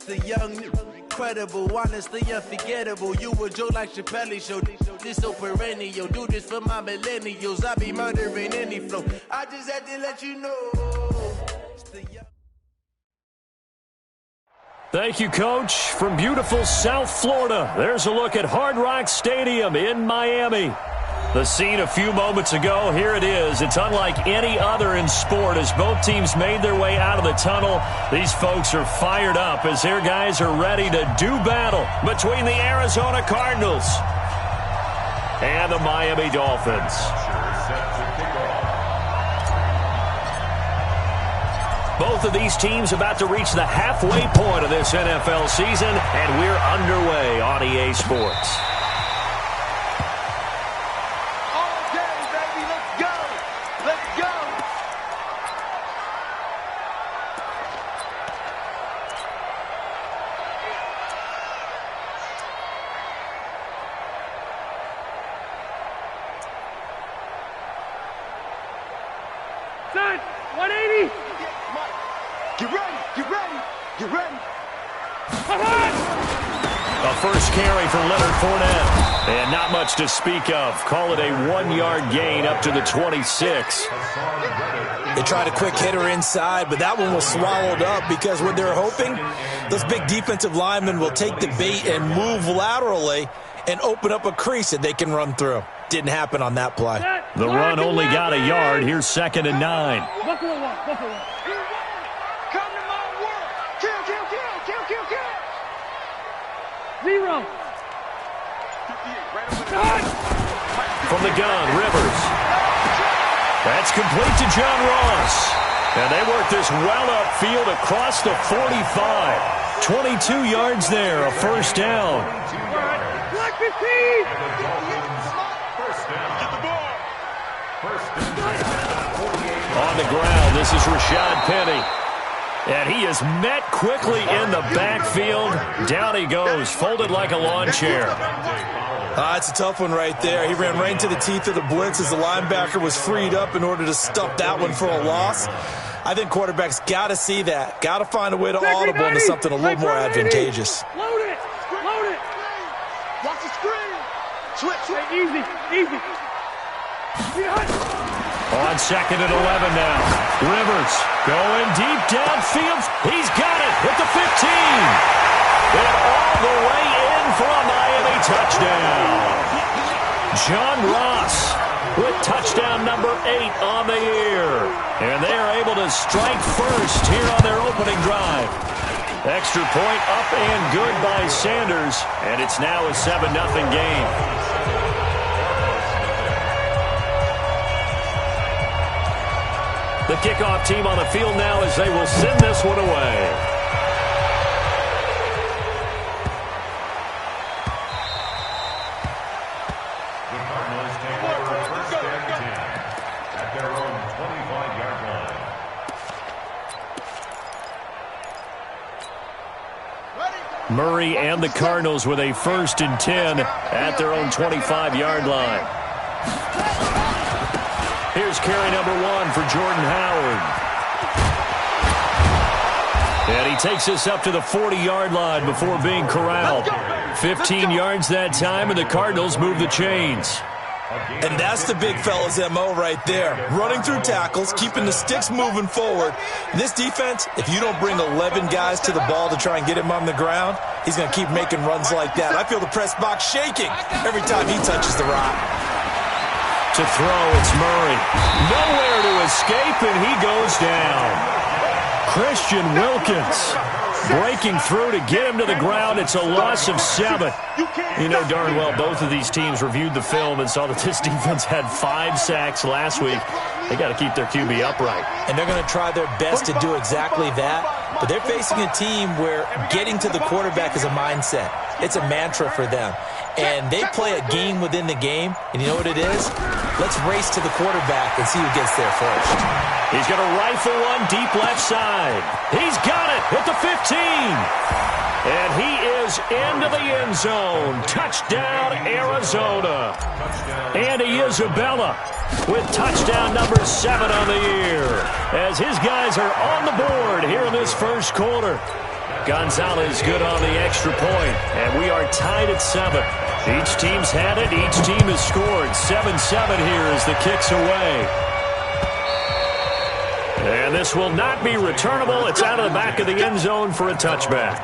The young, incredible, honestly unforgettable. You a Joe like Chappelle show. This so perennial. Do this for my millennials. I be murdering any flow. I just had to let you know. Thank you, Coach. From beautiful South Florida, there's a look at Hard Rock Stadium in Miami. The scene a few moments ago, here it is. It's unlike any other in sport as both teams made their way out of the tunnel. These folks are fired up as their guys are ready to do battle between the Arizona Cardinals and the Miami Dolphins. Both of these teams about to reach the halfway point of this NFL season, and we're underway on EA Sports. Son, 180. Get ready, get ready, get ready. A first carry for Leonard Fournette. And not much to speak of. Call it a 1-yard gain up to the 26. They tried a quick hitter inside, but that one was swallowed up because what they're hoping, those big defensive linemen will take the bait and move laterally and open up a crease that they can run through. Didn't happen on that play. The run only got a yard. Here's 2nd and 9. Buffalo one, Buffalo one. Come to my world. Kill, kill, kill, kill, kill, kill. 0. From the gun, Rivers. That's complete to John Ross. And they work this well upfield across the 45. 22 yards there, a first down. Black 15. On the ground, this is Rashad Penny. And he is met quickly in the backfield. Down he goes, folded like a lawn chair. It's a tough one right there. He ran right into the teeth of the blitz as the linebacker was freed up in order to stuff that one for a loss. I think quarterbacks got to see that. Got to find a way to audible into something a little more advantageous. Load it, load it. Watch the screen. Switch, switch. Easy, easy. On 2nd and 11 now. Rivers going deep downfield. He's got it at the 15. And all the way in for a Miami touchdown. John Ross with touchdown number 8 on the year. And they are able to strike first here on their opening drive. Extra point up and good by Sanders. And it's now a 7-0 game. The kickoff team on the field now as they will send this one away. The Cardinals take over first and 10 at their own 25-yard line. Murray and the Cardinals with a 1st and 10 at their own 25-yard line. Here's carry number 1 for Jordan Howard. And he takes us up to the 40-yard line before being corralled. 15 yards that time, and the Cardinals move the chains. And that's the big fella's MO right there. Running through tackles, keeping the sticks moving forward. This defense, if you don't bring 11 guys to the ball to try and get him on the ground, he's going to keep making runs like that. I feel the press box shaking every time he touches the rock. To throw, it's Murray. Nowhere to escape, and he goes down. Christian Wilkins breaking through to get him to the ground. It's a loss of 7. You know darn well both of these teams reviewed the film and saw that this defense had 5 sacks last week. They got to keep their QB upright. And they're going to try their best to do exactly that. But they're facing a team where getting to the quarterback is a mindset. It's a mantra for them. And they play a game within the game. And you know what it is? Let's race to the quarterback and see who gets there first. He's going to rifle one deep left side. He's got it at the 15. And he is into the end zone. Touchdown, Arizona. Andy Isabella with touchdown number 7 on the year as his guys are on the board here in this first quarter. Gonzalez good on the extra point, and we are tied at 7. Each team's had it. Each team has scored. 7-7 here as the kick's away. And this will not be returnable. It's out of the back of the end zone for a touchback.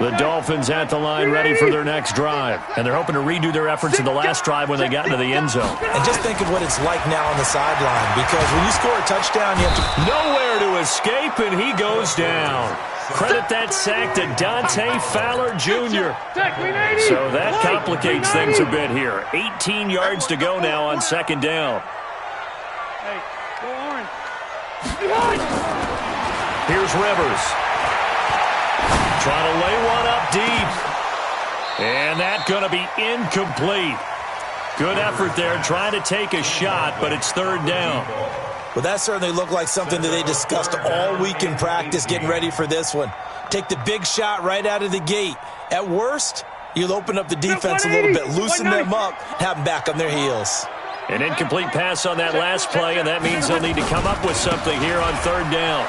The Dolphins at the line ready for their next drive. And they're hoping to redo their efforts in the last drive when they got into the end zone. And just think of what it's like now on the sideline, because when you score a touchdown, you have to... Nowhere to escape, and he goes down. Credit that sack to Dante Fowler Jr. So that complicates things a bit here. 18 yards to go now on second down. Hey, go orange. Here's Rivers. Trying to lay one up deep. And that's going to be incomplete. Good effort there, trying to take a shot, but it's third down. Well, that certainly looked like something that they discussed all week in practice getting ready for this one. Take the big shot right out of the gate. At worst, you'll open up the defense a little bit, loosen them up, have them back on their heels. An incomplete pass on that last play, and that means they'll need to come up with something here on third down.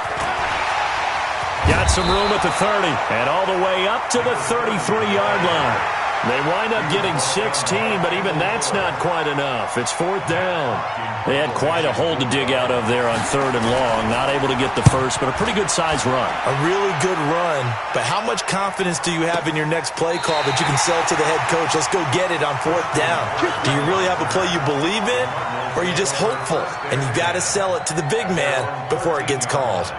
Got some room at the 30, and all the way up to the 33-yard line. They wind up getting 16, but even that's not quite enough. It's fourth down. They had quite a hole to dig out of there on third and long. Not able to get the first, but a pretty good-sized run. A really good run, but how much confidence do you have in your next play call that you can sell to the head coach? Let's go get it on fourth down. Do you really have a play you believe in, or are you just hopeful? And you got to sell it to the big man before it gets called.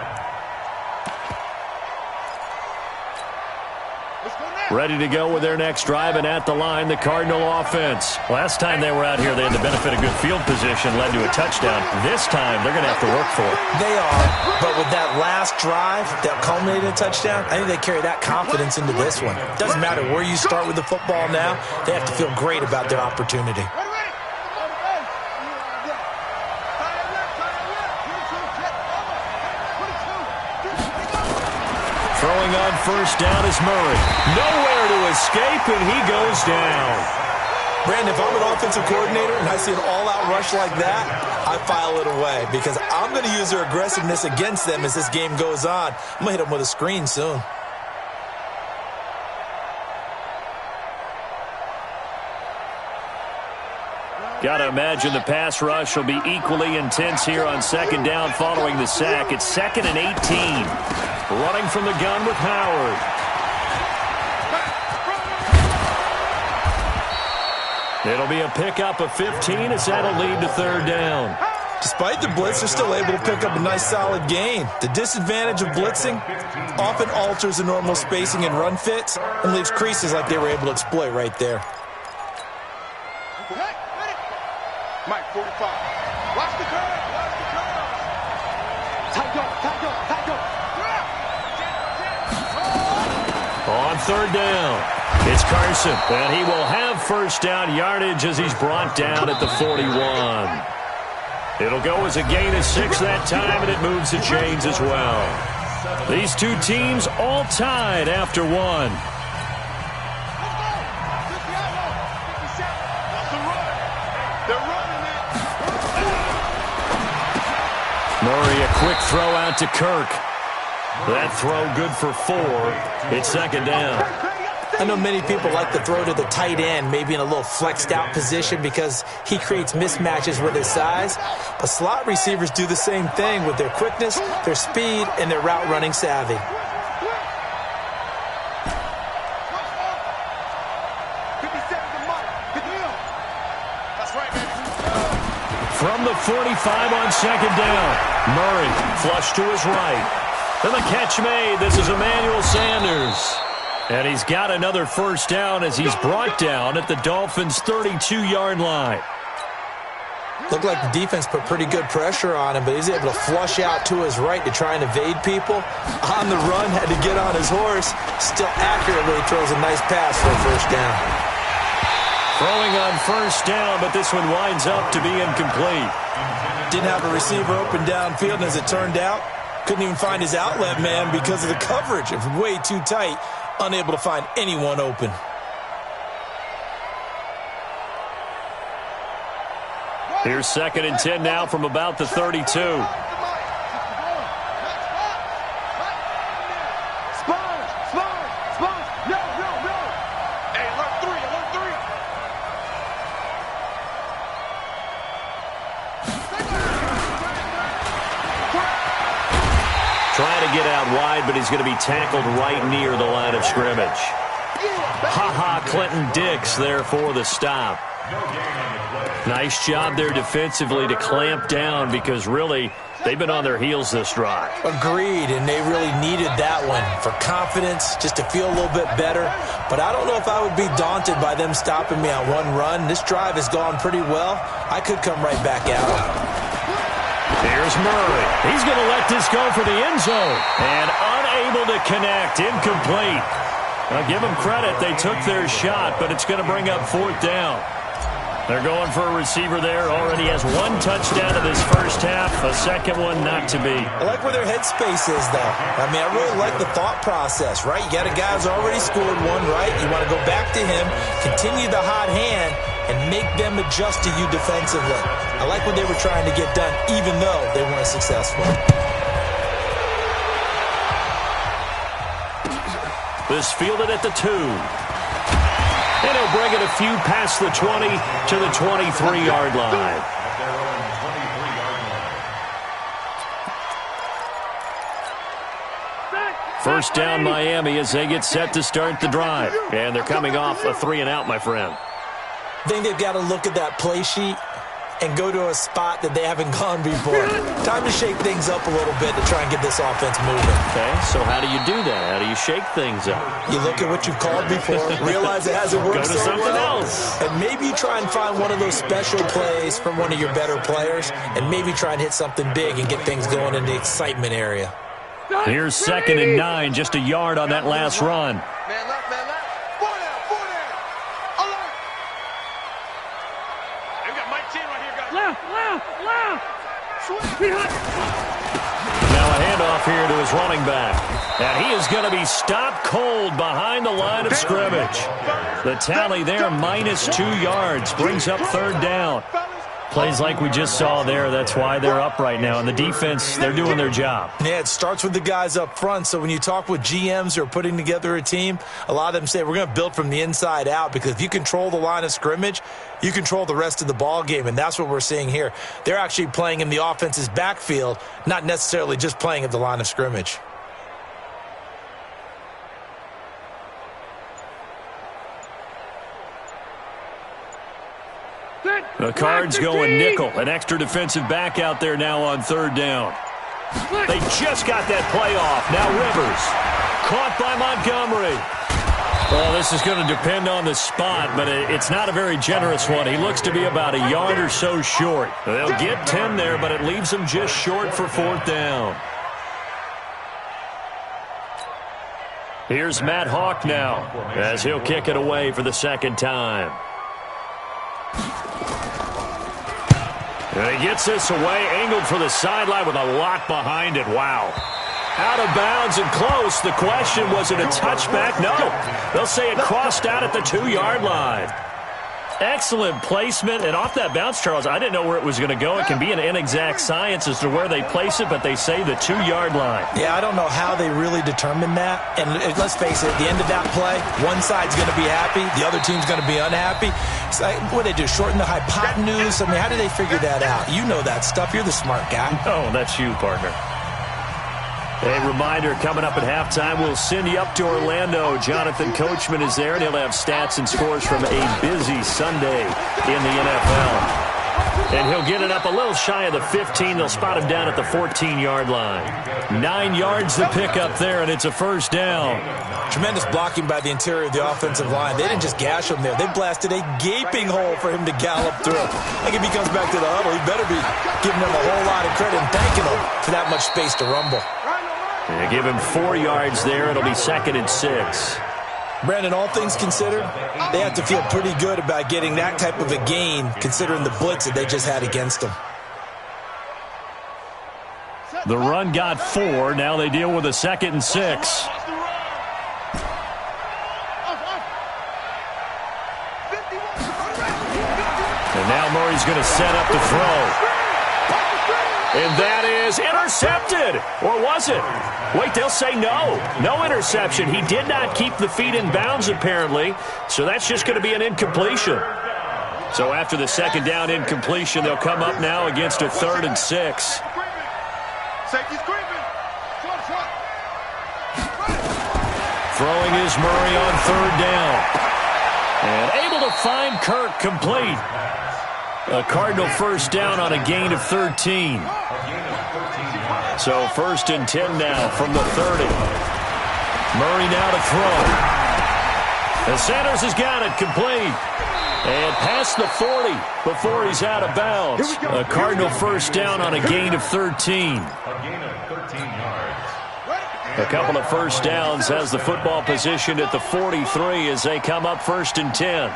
Ready to go with their next drive, and at the line, the Cardinal offense. Last time they were out here, they had the benefit of good field position, led to a touchdown. This time, they're going to have to work for it. They are, but with that last drive that culminated in a touchdown, I think they carry that confidence into this one. Doesn't matter where you start with the football now, they have to feel great about their opportunity. Throwing on first down is Murray. Nowhere to escape, and he goes down. Brandon, if I'm an offensive coordinator and I see an all-out rush like that, I file it away because I'm going to use their aggressiveness against them as this game goes on. I'm going to hit them with a screen soon. Got to imagine the pass rush will be equally intense here on second down following the sack. It's 2nd and 18. Running from the gun with Howard. It'll be a pickup of 15 as that'll lead to third down. Despite the blitz, they're still able to pick up a nice solid gain. The disadvantage of blitzing often alters the normal spacing and run fits and leaves creases like they were able to exploit right there. Mike, 45. Watch the curve. Watch the curve. Tight go. Tight go. Tight go. On third down, it's Carson, and he will have first down yardage as he's brought down at the 41. It'll go as a gain of 6 that time, and it moves the chains as well. These two teams all tied after one. Murray, a quick throw out to Kirk. That throw good for 4. It's second down. I know many people like to throw to the tight end, maybe in a little flexed out position because he creates mismatches with his size. But slot receivers do the same thing with their quickness, their speed, and their route running savvy. From the 45 on second down, Murray flush to his right. And the catch made. This is Emmanuel Sanders. And he's got another first down as he's brought down at the Dolphins' 32-yard line. Looked like the defense put pretty good pressure on him, but he's able to flush out to his right to try and evade people. On the run, had to get on his horse. Still accurately throws a nice pass for a first down. Throwing on first down, but this one winds up to be incomplete. Didn't have a receiver open downfield, and as it turned out, couldn't even find his outlet man because of the coverage. It was way too tight, unable to find anyone open. Here's 2nd and 10 now from about the 32. get out wide, but he's going to be tackled right near the line of scrimmage. Clinton Dix there for the stop. Nice job there defensively to clamp down because really they've been on their heels this drive. Agreed, and they really needed that one for confidence, just to feel a little bit better. But I don't know if I would be daunted by them stopping me on one run. This drive has gone pretty well. I could come right back out. Here's Murray. He's going to let this go for the end zone. And unable to connect. Incomplete. I'll give them credit. They took their shot, but it's going to bring up 4th down. They're going for a receiver there. Already has 1 touchdown in this first half. A second one not to be. I like where their headspace is, though. I mean, I really like the thought process, right? You got a guy who's already scored one, right? You want to go back to him, continue the hot hand, and make them adjust to you defensively. I like what they were trying to get done, even though they weren't successful. This fielded at the 2. And he'll bring it a few past the 20 to the 23-yard line. First down Miami as they get set to start the drive. And they're coming off a 3-and-out, my friend. I think they've got to look at that play sheet and go to a spot that they haven't gone before. Time to shake things up a little bit to try and get this offense moving. Okay, so how do you do that? How do you shake things up? You look at what you've called before, realize it hasn't worked go to so something well, else. and maybe try and find one of those special plays from one of your better players, and maybe try and hit something big and get things going in the excitement area. Here's 2nd and 9, just a yard on that last run. Man left, man left. 4 down. Alert. They've got Mike Chin right here, guys. Left. Now a handoff here to his running back. And he is going to be stopped cold behind the line of scrimmage. The tally there, -2 yards, brings up 3rd down. Plays like we just saw there, that's why they're up right now. And the defense, they're doing their job. Yeah, it starts with the guys up front. So when you talk with GMs who are putting together a team, a lot of them say we're going to build from the inside out, because if you control the line of scrimmage, you control the rest of the ball game, and that's what we're seeing here. They're actually playing in the offense's backfield, not necessarily just playing at the line of scrimmage. The Cards going nickel. An extra defensive back out there now on 3rd down. They just got that play off. Now Rivers. Caught by Montgomery. Well, this is going to depend on the spot, but it's not a very generous one. He looks to be about a yard or so short. They'll get 10 there, but it leaves them just short for 4th down. Here's Matt Hawk now as he'll kick it away for the 2nd time. And he gets this away, angled for the sideline with a lot behind it. Wow. Out of bounds and close. The question, was it a touchback? No. They'll say it crossed out at the 2-yard line. Excellent placement. And off that bounce, Charles, I didn't know where it was going to go. It can be an inexact science as to where they place it, but they say the 2-yard line. Yeah, I don't know how they really determined that. And let's face it, at the end of that play, one side's going to be happy, the other team's going to be unhappy. It's like, what do they do, shorten the hypotenuse? I mean, how do they figure that out? You know that stuff. You're the smart guy. Oh, that's you, partner. A reminder, coming up at halftime, we'll send you up to Orlando. Jonathan Coachman is there, and he'll have stats and scores from a busy Sunday in the NFL. And he'll get it up a little shy of the 15. They'll spot him down at the 14-yard line. 9 yards to pick up there, and it's a 1st down. Tremendous blocking by the interior of the offensive line. They didn't just gash him there. They blasted a gaping hole for him to gallop through. I think if he comes back to the huddle, he better be giving them a whole lot of credit and thanking them for that much space to rumble. They give him 4 yards there. It'll be 2nd and 6. Brandon, all things considered, they have to feel pretty good about getting that type of a gain, considering the blitz that they just had against them. The run got 4. Now they deal with a 2nd and 6. And now Murray's going to set up the throw. And that is intercepted. Or was it? Wait, they'll say no. No interception. He did not keep the feet in bounds, apparently. So that's just going to be an incompletion. So after the 2nd down incompletion, they'll come up now against a 3rd and 6. Safety's creeping. Throwing is Murray on third down. And able to find Kirk complete. A Cardinal first down on a gain of 13. So first and 10 now from the 30. Murray now to throw. And Sanders has got it complete. And past the 40 before he's out of bounds. A Cardinal first down on a gain of 13. A couple of first downs has the football position at the 43 as they come up first and 10.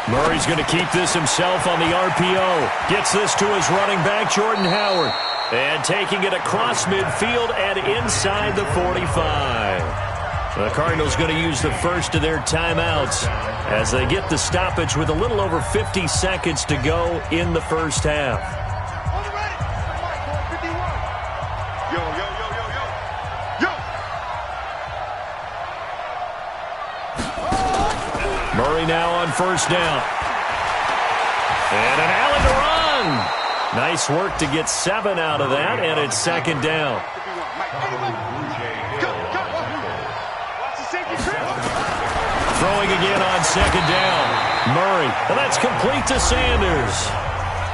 Murray's going to keep this himself on the RPO. Gets this to his running back, Jordan Howard. And taking it across midfield and inside the 45. The Cardinals going to use the first of their timeouts as they get the stoppage with a little over 50 seconds to go in the first half. Murray now on first down. And an alley to run. Nice work to get 7 out of that, and it's second down. Throwing again on second down. Murray, and that's complete to Sanders.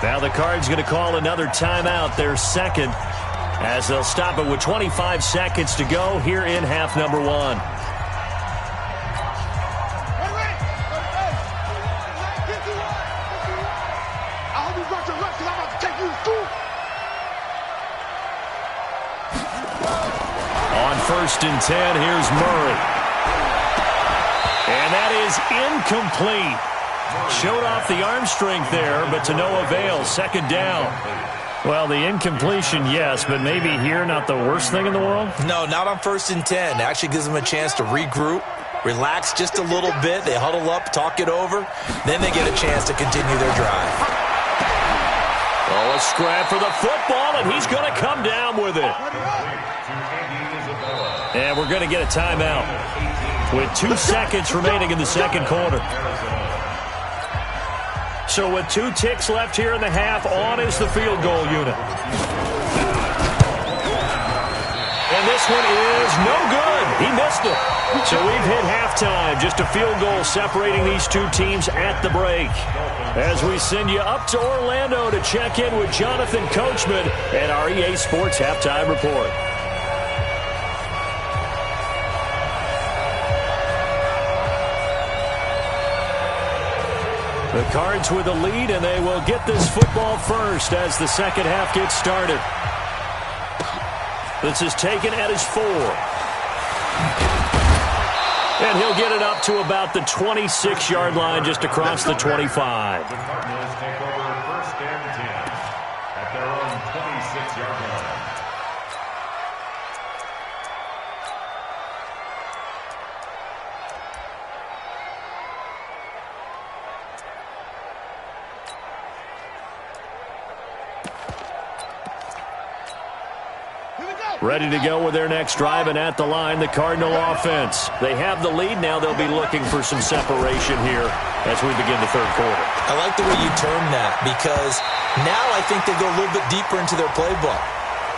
Now the Cards going to call another timeout, their second, as they'll stop it with 25 seconds to go here in half number 1. On first and 10, here's Murray. And that is incomplete. Showed off the arm strength there, but to no avail. Second down. Well, the incompletion, yes, but maybe here not the worst thing in the world? No, not on first and 10. Actually gives them a chance to regroup, relax just a little bit. They huddle up, talk it over. Then they get a chance to continue their drive. Oh, a scrap for the football, and he's going to come down with it. And we're going to get a timeout with 2 seconds remaining in the second quarter. So with 2 ticks left here in the half, on is the field goal unit. And this one is no good. He missed it. So we've hit halftime. Just a field goal separating these 2 teams at the break. As we send you up to Orlando to check in with Jonathan Coachman and our EA Sports Halftime Report. The Cards with a lead, and they will get this football first as the second half gets started. This is taken at his 4. And he'll get it up to about the 26-yard line, just across the 25. The Cardinals take over first and 10 at their own 26-yard line. Ready to go with their next drive, and at the line, the Cardinal offense. They have the lead. Now they'll be looking for some separation here as we begin the third quarter. I like the way you term that, because now I think they go a little bit deeper into their playbook.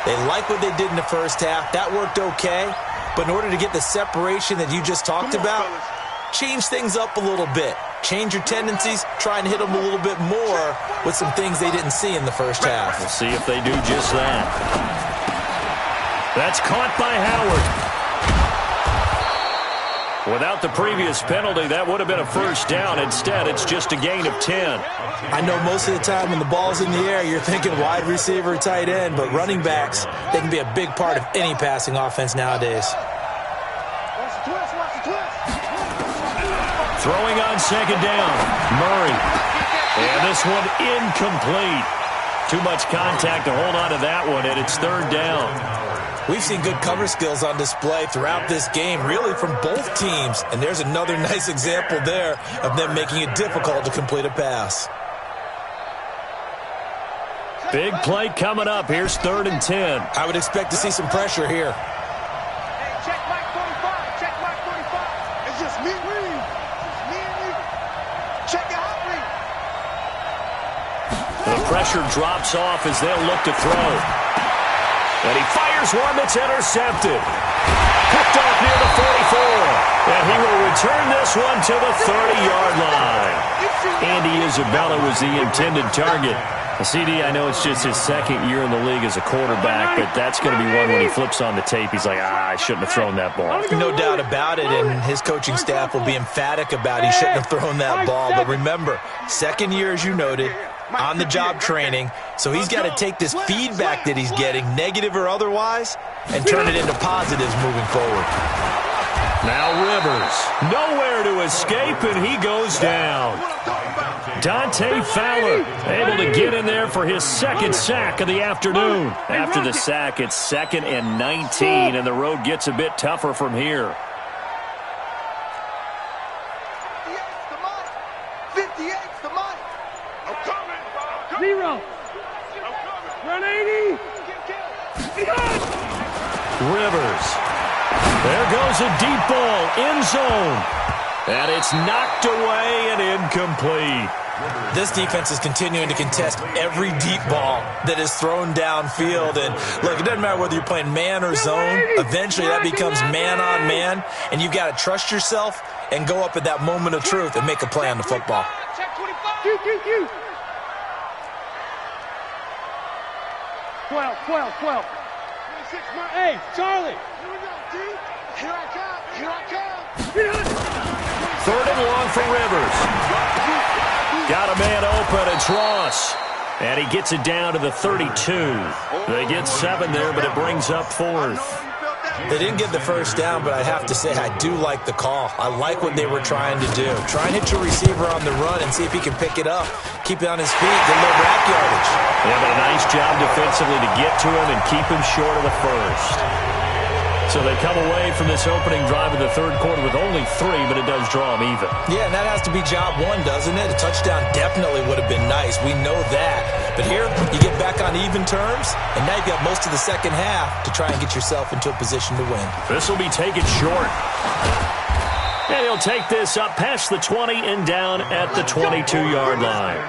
They like what they did in the first half. That worked okay. But in order to get the separation that you just talked about, change things up a little bit. Change your tendencies. Try and hit them a little bit more with some things they didn't see in the first half. We'll see if they do just that. That's caught by Howard. Without the previous penalty, that would have been a first down. Instead, it's just a gain of 10. I know most of the time when the ball's in the air, you're thinking wide receiver, tight end, but running backs, they can be a big part of any passing offense nowadays. Throwing on second down, Murray. And this one incomplete. Too much contact to hold on to that one, and it's third down. We've seen good cover skills on display throughout this game, really from both teams. And there's another nice example there of them making it difficult to complete a pass. Big play coming up. Here's third and 10. I would expect to see some pressure here. Hey, check Mike 45. Check Mike 45. It's just me. It's me and you. Check your hot read. The pressure drops off as they'll look to throw. And he fires one that's intercepted. Picked off near the 44. And he will return this one to the 30-yard line. Andy Isabella was the intended target. CD, I know it's just his second year in the league as a quarterback, but that's going to be one when he flips on the tape. He's like, I shouldn't have thrown that ball. No doubt about it, and his coaching staff will be emphatic about he shouldn't have thrown that ball. But remember, second year, as you noted, on-the-job training, so he's got to take this feedback that he's getting, negative or otherwise, and turn it into positives moving forward. Now Rivers, nowhere to escape, and he goes down. Dante Fowler able to get in there for his second sack of the afternoon. After the sack, it's 2nd and 19, and the road gets a bit tougher from here. 58's the money. Zero. Run 80. Rivers. There goes a deep ball, end zone. And it's knocked away and incomplete. This defense is continuing to contest every deep ball that is thrown downfield. And, look, it doesn't matter whether you're playing man or zone. Eventually that becomes man-on-man, and you've got to trust yourself and go up at that moment of truth and make a play on the football. Check 25. 12. Hey, Charlie. Here I come. 3rd and long for Rivers. Got a man open, it's Ross. And he gets it down to the 32. They get 7 there, but it brings up 4th. They didn't get the first down, but I have to say I do like the call. I like what they were trying to do. Try and hit your receiver on the run and see if he can pick it up. Keep it on his feet, get a little rack yardage. Yeah, but a nice job defensively to get to him and keep him short of the first. So they come away from this opening drive in the third quarter with only 3, but it does draw them even. Yeah, and that has to be job 1, doesn't it? A touchdown definitely would have been nice. We know that. But here, you get back on even terms, and now you've got most of the second half to try and get yourself into a position to win. This will be taken short. And he'll take this up past the 20 and down at the 22-yard line.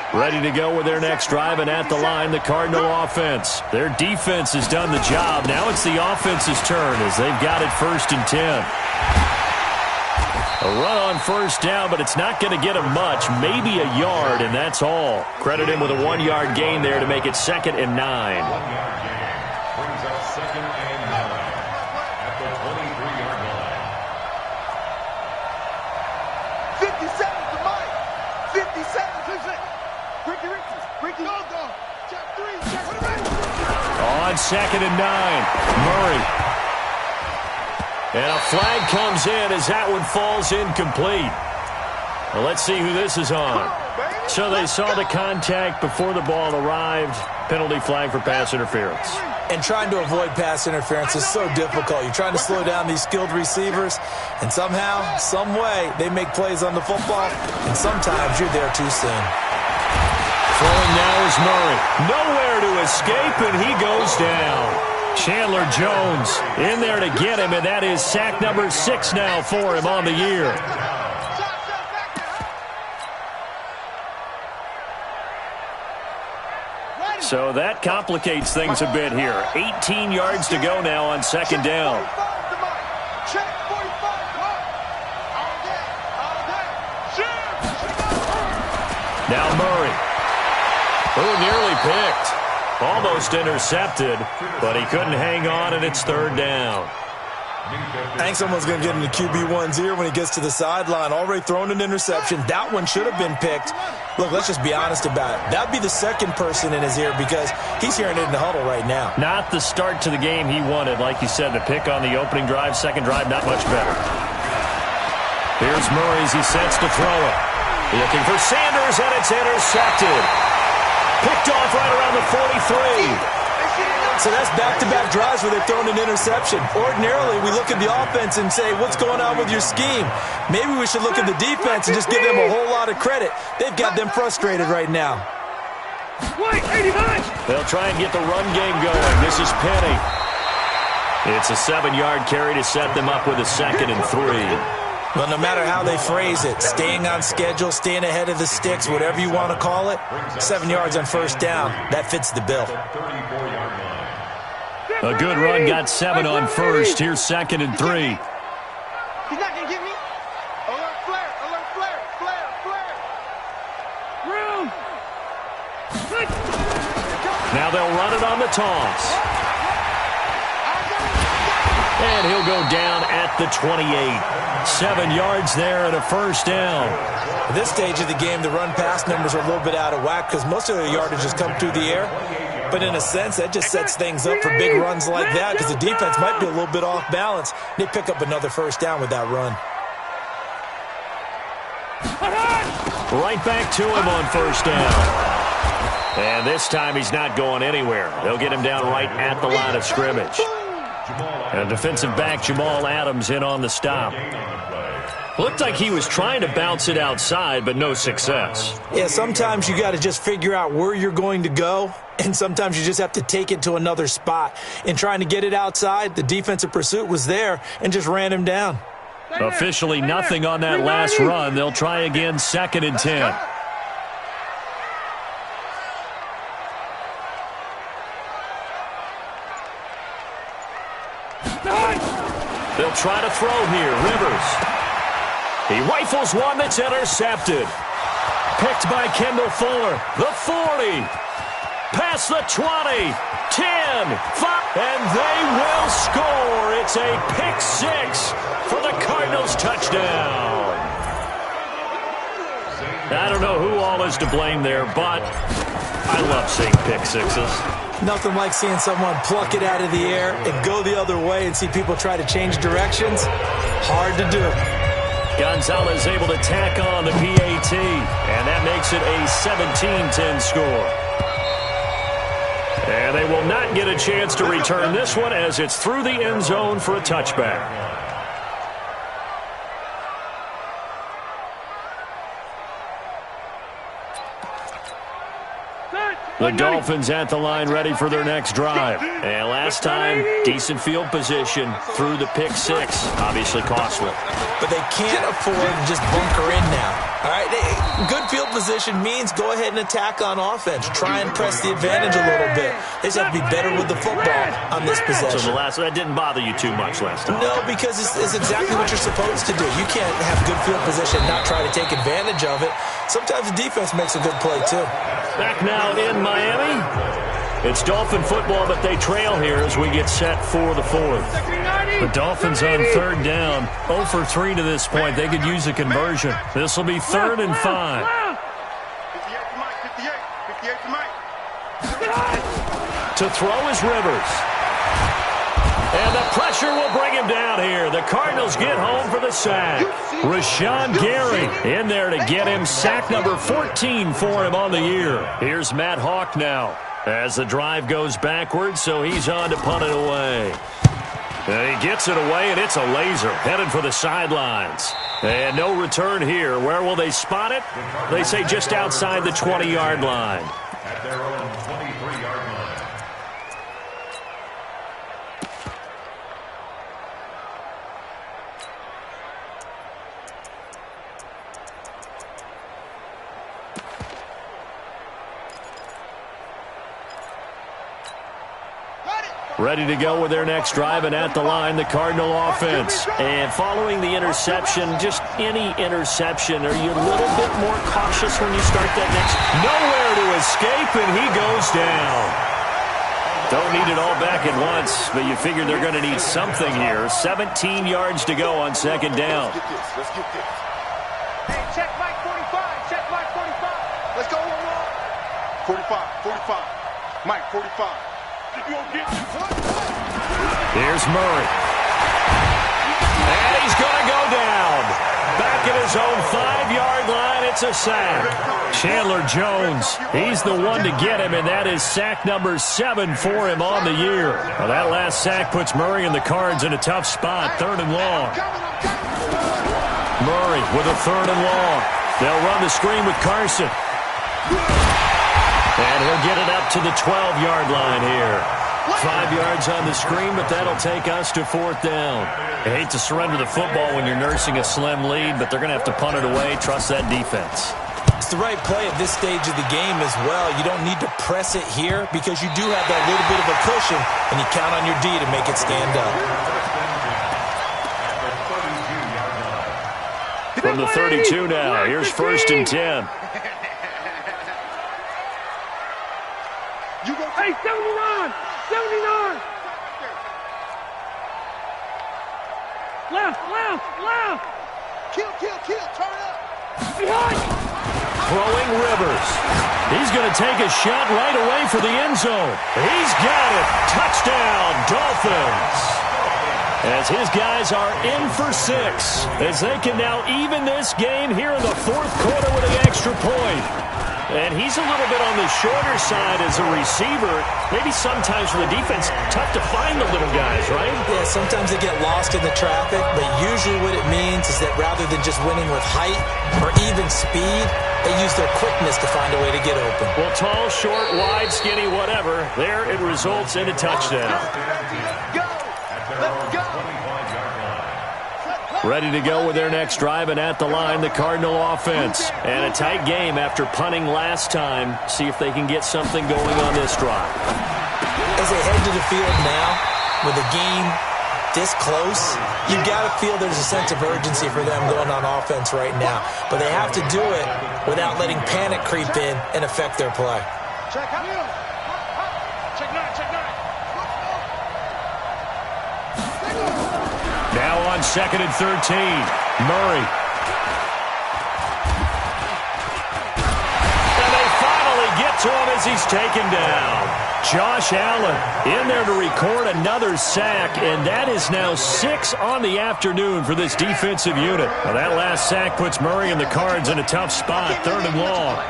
Ready to go with their next drive, and at the line, the Cardinal offense. Their defense has done the job. Now it's the offense's turn as they've got it 1st and 10. A run on first down, but it's not going to get him much, maybe a yard, and that's all. Credit him with a 1-yard gain there to make it 2nd and 9. 1-yard gain brings up 2nd and 9 at the 23-yard line. 57's the money. 57's Ricky. Go. Check 3. On 2nd and 9, Murray. And a flag comes in as that one falls incomplete. Well, let's see who this is on. So they saw the contact before the ball arrived. Penalty flag for pass interference. And trying to avoid pass interference is so difficult. You're trying to slow down these skilled receivers, and somehow, some way, they make plays on the football, and sometimes you're there too soon. Throwing now is Murray. Nowhere to escape, and he goes down. Chandler Jones in there to get him, and that is sack number 6 now for him on the year. So that complicates things a bit here. 18 yards to go now on 2nd down. Now Murray. Oh, nearly picked. Almost intercepted, but he couldn't hang on, and it's 3rd down. I think someone's going to get into QB1's ear when he gets to the sideline. Already thrown an interception. That one should have been picked. Look, let's just be honest about it. That would be the second person in his ear because he's hearing it in the huddle right now. Not the start to the game he wanted. Like you said, the pick on the opening drive, second drive, not much better. Here's Murray as he sets to throw it. Looking for Sanders, and it's intercepted. Picked off right around the 43. So that's back-to-back drives where they've thrown an interception. Ordinarily, we look at the offense and say, what's going on with your scheme? Maybe we should look at the defense and just give them a whole lot of credit. They've got them frustrated right now. They'll try and get the run game going. This is Penny. It's a 7-yard carry to set them up with a 2nd and 3. Well, no matter how they phrase it, staying on schedule, staying ahead of the sticks, whatever you want to call it, 7 yards on first down, that fits the bill. A good run got 7 on first. Here's 2nd and 3. He's not going to get me. Alert flare, alert flare, flare, flare. Room. Now they'll run it on the toss. And he'll go down at the 28. 7 yards there and a first down. At this stage of the game, the run-pass numbers are a little bit out of whack because most of the yardage has come through the air. But in a sense, that just sets things up for big runs like that because the defense might be a little bit off balance. They pick up another first down with that run. Right back to him on first down. And this time he's not going anywhere. They'll get him down right at the line of scrimmage. And defensive back Jamal Adams in on the stop. Looked like he was trying to bounce it outside, but no success. Yeah, sometimes you got to just figure out where you're going to go, and sometimes you just have to take it to another spot. In trying to get it outside, the defensive pursuit was there and just ran him down. Officially nothing on that last run. They'll try again, 2nd and 10. They'll try to throw here. Rivers. He rifles one that's intercepted. Picked by Kendall Fuller. The 40. Past the 20. 10. 5. And they will score. It's a pick 6 for the Cardinals touchdown. I don't know who all is to blame there, but I love seeing pick 6s. Nothing like seeing someone pluck it out of the air and go the other way and see people try to change directions. Hard to do. Gonzalez able to tack on the PAT, and that makes it a 17-10 score. And they will not get a chance to return this one as it's through the end zone for a touchback. The Dolphins at the line ready for their next drive. And last time, decent field position through the pick 6. Obviously costly. But they can't afford to just bunker in now. All right, good field position means go ahead and attack on offense. Try and press the advantage a little bit. They just have to be better with the football on this possession. So that didn't bother you too much last time? No, because it's exactly what you're supposed to do. You can't have good field position and not try to take advantage of it. Sometimes the defense makes a good play, too. Back now in Miami. It's Dolphin football, but they trail here as we get set for the 4th. The Dolphins on 3rd down. 0 for 3 to this point. They could use a conversion. This will be 3rd and 5. 58 to Mike. To throw is Rivers. And the pressure will bring him down here. The Cardinals get home for the sack. Rashawn Gary in there to get him sack number 14 for him on the year. Here's Matt Hawk now as the drive goes backwards, so he's on to punt it away. And he gets it away, and it's a laser headed for the sidelines. And no return here. Where will they spot it? They say just outside the 20-yard line. At their own 23-yard line. Ready to go with their next drive, and at the line, the Cardinal offense. And following the interception, just any interception, are you a little bit more cautious when you start that next? Nowhere to escape, and he goes down. Don't need it all back at once, but you figure they're going to need something here. 17 yards to go on 2nd down. Let's get this. Hey, check Mike 45. Check Mike 45. Let's go one more. 45. Mike 45. Here's Murray. And he's going to go down. Back at his own 5-yard line, it's a sack. Chandler Jones, he's the one to get him, and that is sack number 7 for him on the year. Well, that last sack puts Murray and the Cards in a tough spot, 3rd and long. Murray with a 3rd and long. They'll run the screen with Carson. And he'll get it up to the 12-yard line here. 5 yards on the screen, but that'll take us to 4th down. I hate to surrender the football when you're nursing a slim lead, but they're going to have to punt it away. Trust that defense. It's the right play at this stage of the game as well. You don't need to press it here because you do have that little bit of a cushion, and you count on your D to make it stand up. From the 32 now, here's 1st and 10. Hey, 79! 79! Left! Kill, turn up. Behind! Throwing Rivers. He's going to take a shot right away for the end zone. He's got it. Touchdown, Dolphins. As his guys are in for 6, as they can now even this game here in the 4th quarter with an extra point. And he's a little bit on the shorter side as a receiver. Maybe sometimes for the defense, tough to find the little guys, right? Yeah, sometimes they get lost in the traffic, but usually what it means is that rather than just winning with height or even speed, they use their quickness to find a way to get open. Well, tall, short, wide, skinny, whatever, there it results in a touchdown. Let's go. Ready to go with their next drive, and at the line, the Cardinal offense. And a tight game after punting last time. See if they can get something going on this drive. As they head to the field now, with the game this close, you've got to feel there's a sense of urgency for them going on offense right now. But they have to do it without letting panic creep in and affect their play. Check out. Check 9. Now on 2nd and 13, Murray. And they finally get to him as he's taken down. Josh Allen in there to record another sack, and that is now 6 on the afternoon for this defensive unit. Well, that last sack puts Murray and the Cards in a tough spot, 3rd and long.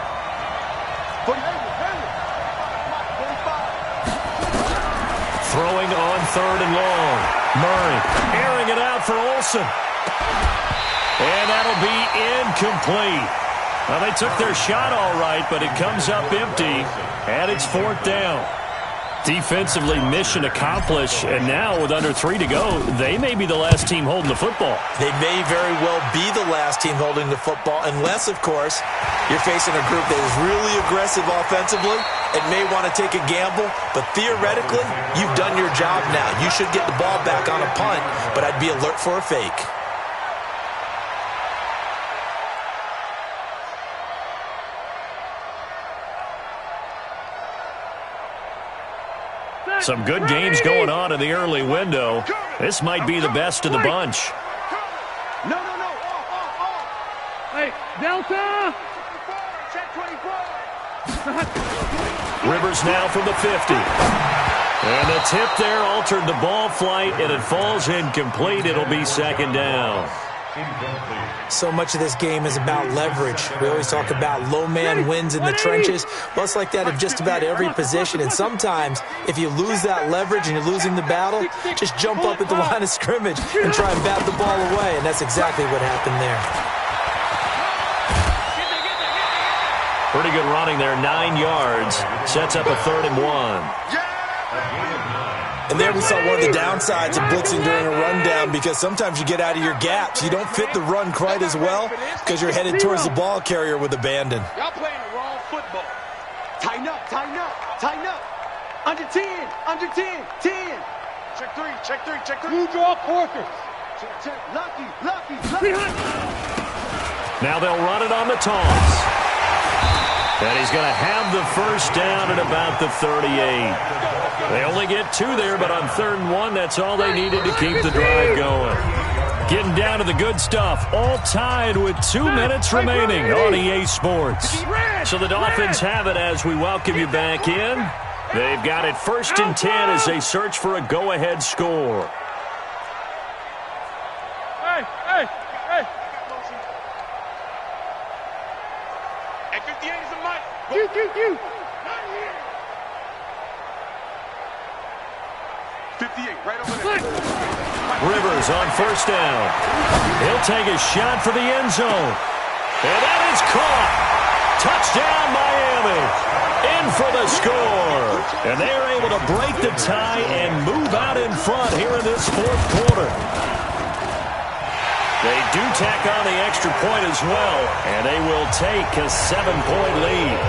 Throwing on 3rd and long. Murray airing it out for Olsen. And that'll be incomplete. Well, they took their shot all right, but it comes up empty, and it's 4th down. Defensively, mission accomplished, and now with under 3 to go, they may be the last team holding the football. They may very well be the last team holding the football, unless, of course, you're facing a group that is really aggressive offensively and may want to take a gamble. But theoretically, you've done your job now. You should get the ball back on a punt, but I'd be alert for a fake. Some good games going on in the early window. This might be the best of the bunch. No. Hey, Delta! Check 24. Rivers now from the 50. And the tip there altered the ball flight, and it falls incomplete. It'll be 2nd down. So much of this game is about leverage. We always talk about low man wins in the trenches. Well, it's like that of just about every position. And sometimes, if you lose that leverage and you're losing the battle, just jump up at the line of scrimmage and try and bat the ball away. And that's exactly what happened there. Pretty good running there, 9 yards. Sets up a 3rd and 1. And there we saw one of the downsides of blitzing during a rundown, because sometimes you get out of your gaps. You don't fit the run quite as well because you're headed towards the ball carrier with abandon. Y'all playing the wrong football. Tighten up. Under 10. 10. Check 3. Blue draw quarters. Check. Lucky. Behind. Now they'll run it on the toss. And he's going to have the 1st down at about the 38. They only get 2 there, but on 3rd and 1, that's all they needed to keep the drive going. Getting down to the good stuff, all tied with 2 minutes remaining on EA Sports. So the Dolphins have it as we welcome you back in. They've got it 1st and 10 as they search for a go-ahead score. Hey. At 58 is the mic. You. 58, right over there. Rivers on 1st down. He'll take a shot for the end zone. And that is caught. Touchdown, Miami. In for the score. And they are able to break the tie and move out in front here in this 4th quarter. They do tack on the extra point as well, and they will take a 7-point lead.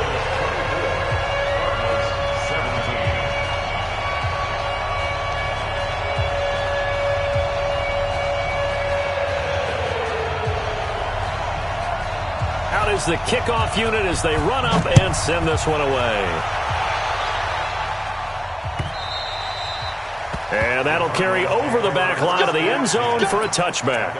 Out is the kickoff unit as they run up and send this one away. And that'll carry over the back line of the end zone for a touchback.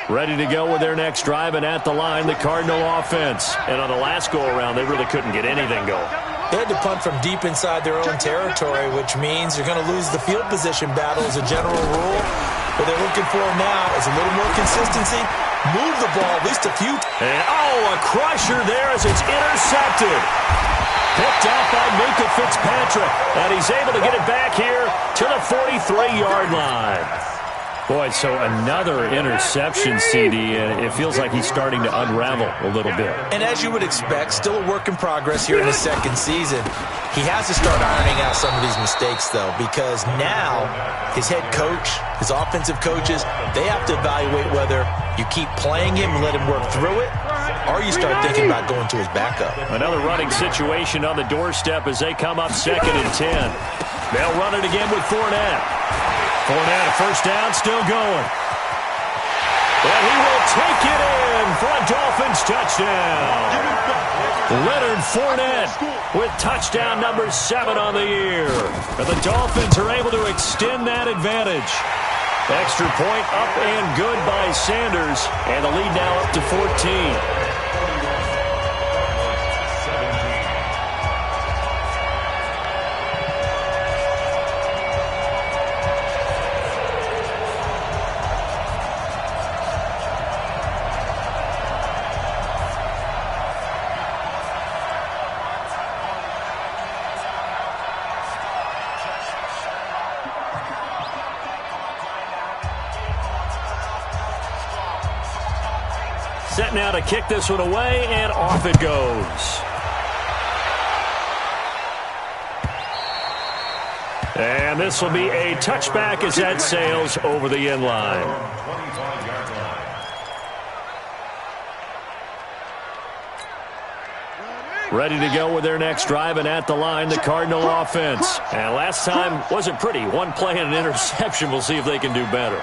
Ready to go with their next drive, and at the line, the Cardinal offense. And on the last go-around, they really couldn't get anything going. They had to punt from deep inside their own territory, which means you're going to lose the field position battle as a general rule. What they're looking for now is a little more consistency. Move the ball at least a few. And, a crusher there as it's intercepted. Picked out by Minkah Fitzpatrick. And he's able to get it back here to the 43-yard line. Boy, so another interception, CD, and it feels like he's starting to unravel a little bit. And as you would expect, still a work in progress here in his second season. He has to start ironing out some of these mistakes, though, because now his head coach, his offensive coaches, they have to evaluate whether you keep playing him and let him work through it, or you start thinking about going to his backup. Another running situation on the doorstep as they come up 2nd and 10. They'll run it again with Fournette. Fournette, first down, still going. And he will take it in for a Dolphins touchdown. Leonard Fournette with touchdown number 7 on the year. And the Dolphins are able to extend that advantage. Extra point up and good by Sanders. And the lead now up to 14. Set now to kick this one away, and off it goes. And this will be a touchback as that sails over the end line. Ready to go with their next drive, and at the line, the Cardinal offense. And last time wasn't pretty. One play and an interception. We'll see if they can do better.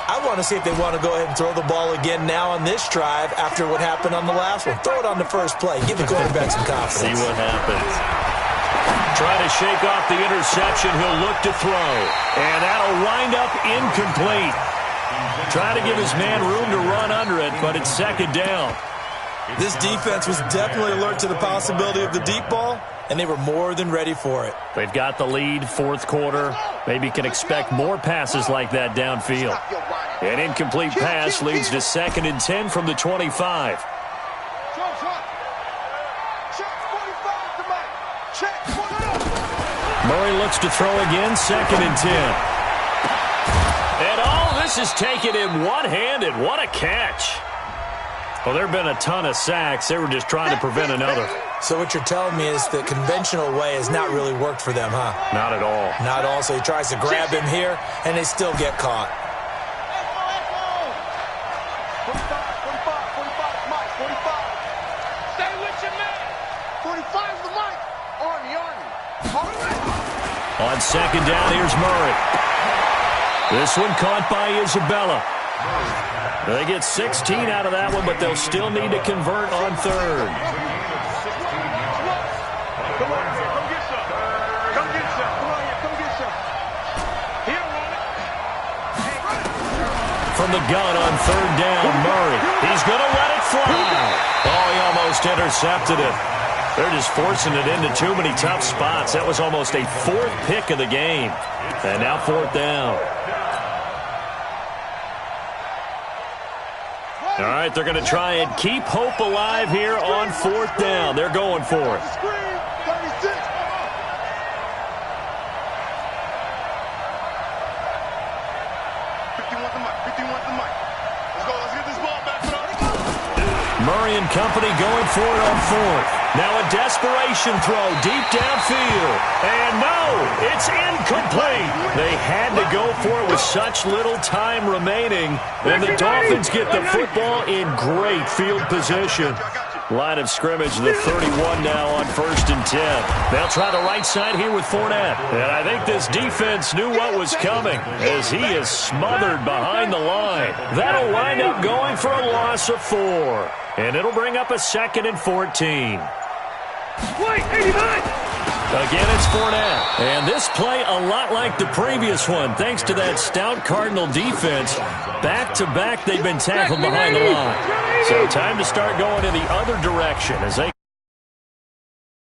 I want to see if they want to go ahead and throw the ball again now on this drive after what happened on the last one. Throw it on the first play. Give the quarterback some confidence. See what happens. Trying to shake off the interception. He'll look to throw. And that'll wind up incomplete. Trying to give his man room to run under it, but it's 2nd down. This defense was definitely alert to the possibility of the deep ball, and they were more than ready for it. They've got the lead, 4th quarter. Maybe can expect more passes like that downfield. An incomplete pass leads to 2nd and 10 from the 25. Murray looks to throw again, 2nd and 10. And all this is taken in one-handed. What a catch. Well, there have been a ton of sacks. They were just trying to prevent another. So what you're telling me is the conventional way has not really worked for them, huh? Not at all. Not at all. So he tries to grab him here, and they still get caught. 45. Stay with your man. 45's the mic. Army. On 2nd down, here's Murray. This one caught by Isabella. They get 16 out of that one, but they'll still need to convert on 3rd. Come on, come get some. Come get some. Come on here, come get some. Here, From the gun on 3rd down, Murray. He's going to let it fly. Oh, he almost intercepted it. They're just forcing it into too many tough spots. That was almost a 4th pick of the game. And now 4th down. All right, they're going to try and keep hope alive here on 4th down. They're going for it. Murray and company going for it on fourth. Now a desperation throw deep downfield. And no, it's incomplete. They had to go for it with such little time remaining. And the Dolphins get the football in great field position. Line of scrimmage, the 31 now on 1st and 10. They'll try the right side here with Fournette. And I think this defense knew what was coming as he is smothered behind the line. That'll wind up going for a loss of 4. And it'll bring up a 2nd and 14. Wait, 89! Again, it's Fournette. And this play a lot like the previous one, thanks to that stout Cardinal defense. Back-to-back, they've been tackled behind the line. So time to start going in the other direction as they